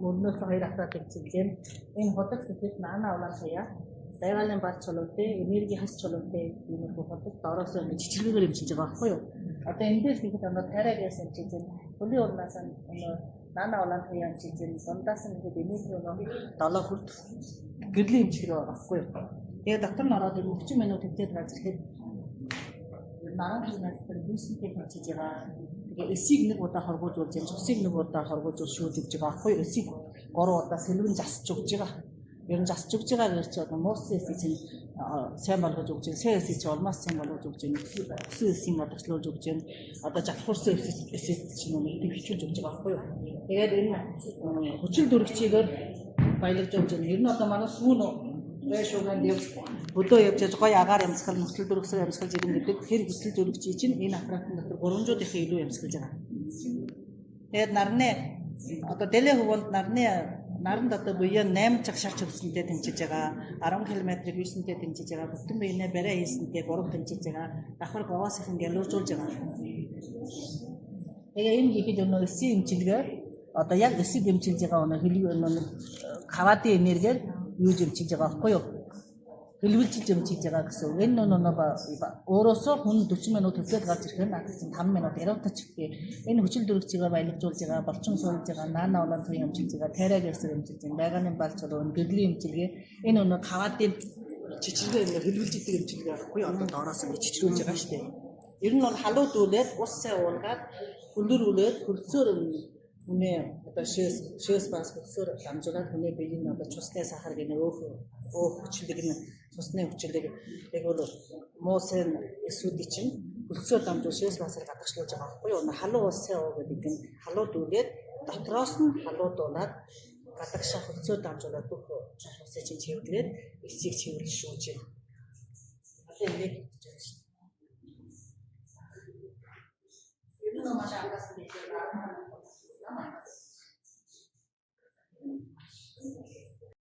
мөрнөөс хоёр ахраад тэмцэлэн энэ ходог сэтгэл наана улаан хаяа байгалийн бал чулуутай энерги хас чулуутай иймэрхүү ходог доороос нь жижиггээр хэмжиж байгаа байхгүй юу? Одоо энэ дээр ихэд одоо тайраг яасан чинь хөлийн урнаас нь наана улаан хаяа чинь дундаас нь ихэд энерги нөгөө 7 хүрд гэрлийн хэмжих байгаа байхгүй юу? Тэгээ доктор нь ороод 30 минут хэвтээд газар ихэд наран хийнаас тэр бүүсэнтэй хэмжиж байгаа. Тэгээ эсийг нэг удаа хоргуулж болж, цусыг нэг удаа хоргуулж шүүж өгч байгаа байхгүй юу? Эсийг 3 удаа сэлгэн засч өгч байгаа. Ер нь засч өгч байгаа гэж одоо муусан эсийг чинь сайн болгож өгч, сайн эсийг чинь улмаас сайн болгож өгч, өсөн эсийг модочлуулж өгч, одоо жатхуурсан эсийг чинь хөвчүүлж өгч байгаа байхгүй юу? Тэгээд энэ хүчин дүрэгчийгээр баялагж өгч байна. Ер нь одоо манай сүүн байшууганд өдөө явж гоё агаар ямсгал, нөхцөл дүрэгсээр ямсгалж ирэн гэдэг тэр хүсэл дүрэгчий чинь энэ аппаратын дотор 300-ийн илүү ямсгалж байгаа. Тэгээд нарны одоо дэлээ хөвөнд наранд одоо буяа 8 цаг шарч хөвсөнтэй тэмцэж байгаа, 10 км-ийг 9-тэй тэмцэж байгаа, бүтэн биенээ барай хийсэнтэй 3 тэмцэж байгаа, давхар говоосхийн гэлүүжүүлж байгаа. Тэгээ энэ хийхэд өнөө эсийн эмчилгээ одоо яг эсийг эмчилж байгаа өнөө хэлбэр хаваадын энергиэр юу зэмчиж байгаа байхгүй юу? Хэлбэлж зэмчиж байгаа гэсэн. Энэ өөрөөсөө хүн 40 минут хөвлөд гарч ирэх нь надад 5 минут яриутач гэх. Энэ хүчил дүрэгчийгээр баялагжуулж байгаа, болчин суулж байгаа, наана улаан туян эмчилж байгаа, тайраг ясэр эмчилж байгаа, байгааны бал чулуун, гэрлийн эмчилгээ. Энэ өнөө хаваадын чичиргээ хэлбэлж идэг эмчилгээ байхгүй юу? Одоо доороос ингэ чичрүүлж байгаа шүү дээ. Ер нь бол халуун дүүлээд ус цай уургаад хүндэрүүлээд хөлсөөр үнэ одоо шээс бас хөлсөөр дамжуулаад хүний биеийн одоо цусны сахар гэнэ өөх хүчлэг нь цусны хүчлэг яг бол муусын эсүүдийн чинь хөлсөөр дамжуул шээс басаар гадагшлуулж байгаа байхгүй юу? Халуун ус цай уу гэдэг нь халуун дүүлээд дотроос нь халуун дуулаад гадагшаа хөлсөөр дамжуулаад бүх усыг чинь чивдгээд эсийг чивэрлж шүүж байна. Одоо ингэ